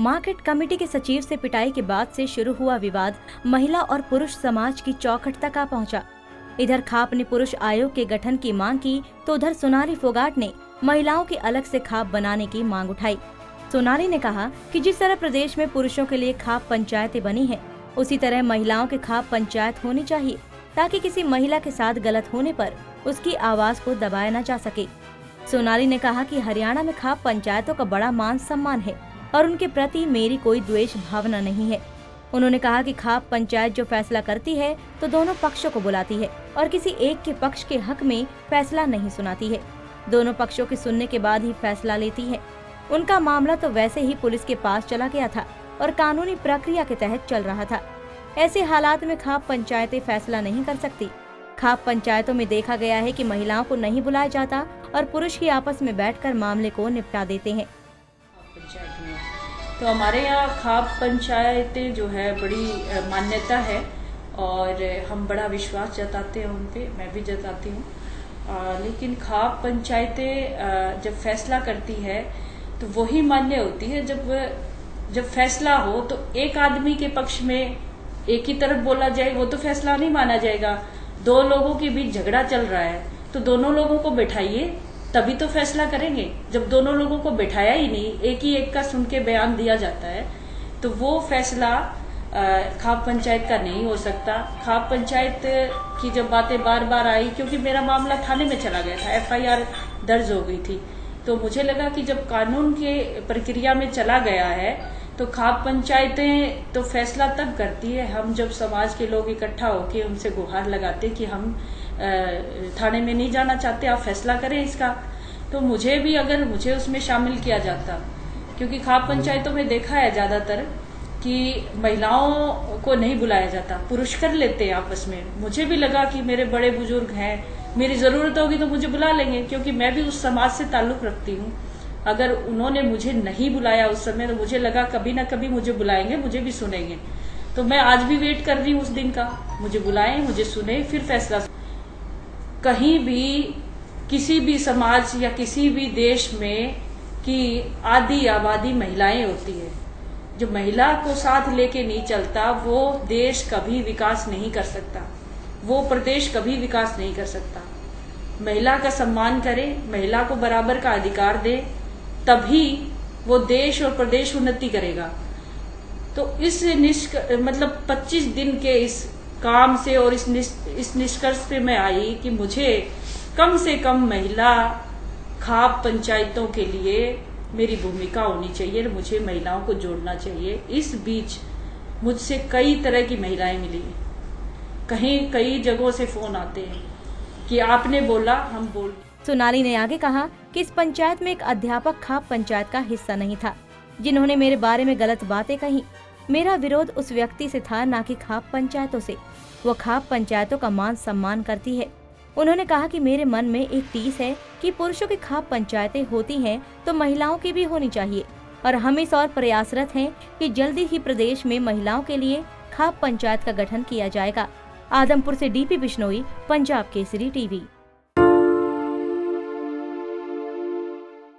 Market committee के सचिव से पिटाई के बाद से शुरू हुआ विवाद महिला और पुरुष समाज की चौखट तक आ पहुंचा। इधर खाप ने पुरुष आयोग के गठन की मांग की तो उधर सोनाली फोगाट ने महिलाओं के अलग से खाप बनाने की मांग उठाई। सोनाली ने कहा कि जिस तरह प्रदेश में पुरुषों के लिए खाप पंचायतें बनी हैं, उसी तरह महिलाओं के खाप पंचायत होनी चाहिए ताकि किसी महिला के साथ गलत होने पर उसकी आवाज को दबाया न जा सके। सोनाली ने कहा कि हरियाणा में खाप पंचायतों का बड़ा मान सम्मान है और उनके प्रति मेरी कोई द्वेष भावना नहीं है। उन्होंने कहा कि खाप पंचायत जो फैसला करती है तो दोनों पक्षों को बुलाती है और किसी एक के पक्ष के हक में फैसला नहीं सुनाती है। दोनों पक्षों के सुनने के बाद ही फैसला लेती है। उनका मामला तो वैसे ही पुलिस के पास चला गया था और कानूनी प्रक्रिया के तहत चल रहा था। ऐसे हालात में खाप पंचायतें फैसला नहीं कर सकती। खाप पंचायतों में देखा गया है कि महिलाओं को नहीं बुलाया जाता और पुरुष ही आपस में बैठकर मामले को निपटा देते हैं। पंचायत में तो हमारे यहाँ खाप पंचायतें जो है बड़ी मान्यता है और हम बड़ा विश्वास जताते हैं उन पे, मैं भी जताती हूँ। लेकिन खाप पंचायतें जब फैसला करती है तो वही मान्य होती है जब फैसला हो तो एक आदमी के पक्ष में एक ही तरफ बोला जाए, वो तो फैसला नहीं माना जाएगा। दो लोगों के बीच झगड़ा चल रहा है तो दोनों लोगों को बैठाइए तभी तो फैसला करेंगे। जब दोनों लोगों को बैठाया ही नहीं, एक ही एक का सुन के बयान दिया जाता है तो वो फैसला खाप पंचायत का नहीं हो सकता। खाप पंचायत की जब बातें बार बार आई, क्योंकि मेरा मामला थाने में चला गया था, FIR दर्ज हो गई थी, तो मुझे लगा कि जब कानून के प्रक्रिया में चला गया है तो खाप पंचायतें तो फैसला तब करती है हम जब समाज के लोग इकट्ठा होकर उनसे गुहार लगाते कि हम थाने में नहीं जाना चाहते, आप फैसला करें इसका। तो मुझे भी अगर मुझे उसमें शामिल किया जाता, क्योंकि खाप पंचायतों में देखा है ज्यादातर कि महिलाओं को नहीं बुलाया जाता, पुरुष कर लेते हैं आपस में। मुझे भी लगा कि मेरे बड़े बुजुर्ग हैं, मेरी जरूरत होगी तो मुझे बुला लेंगे, क्योंकि मैं भी उस समाज से ताल्लुक रखती हूँ। अगर उन्होंने मुझे नहीं बुलाया उस समय तो मुझे लगा कभी ना कभी मुझे बुलाएंगे, मुझे भी सुनेंगे। तो मैं आज भी वेट कर रही हूँ उस दिन का, मुझे बुलाएं, मुझे सुने, फिर फैसला। कहीं भी किसी भी समाज या किसी भी देश में कि आधी आबादी महिलाएं होती है। जो महिला को साथ लेके नहीं चलता वो देश कभी विकास नहीं कर सकता, वो प्रदेश कभी विकास नहीं कर सकता। महिला का सम्मान करे, महिला को बराबर का अधिकार दे, तभी वो देश और प्रदेश उन्नति करेगा। तो इस 25 दिन के इस काम से और इस निष्कर्ष पे मैं आई कि मुझे कम से कम महिला खाप पंचायतों के लिए मेरी भूमिका होनी चाहिए और मुझे महिलाओं को जोड़ना चाहिए। इस बीच मुझसे कई तरह की महिलाएं मिली, कई जगहों से फोन आते हैं कि आपने बोला, हम बोल। सोनाली ने आगे कहा कि इस पंचायत में एक अध्यापक खाप पंचायत का हिस्सा नहीं था जिन्होंने मेरे बारे में गलत बातें कही। मेरा विरोध उस व्यक्ति से था, ना कि खाप पंचायतों से। वो खाप पंचायतों का मान सम्मान करती है। उन्होंने कहा कि मेरे मन में एक टीस है कि पुरुषों की खाप पंचायतें होती हैं तो महिलाओं की भी होनी चाहिए और हम इस और प्रयासरत हैं कि जल्दी ही प्रदेश में महिलाओं के लिए खाप पंचायत का गठन किया जाएगा। आदमपुर से DP बिश्नोई, पंजाब केसरी TV।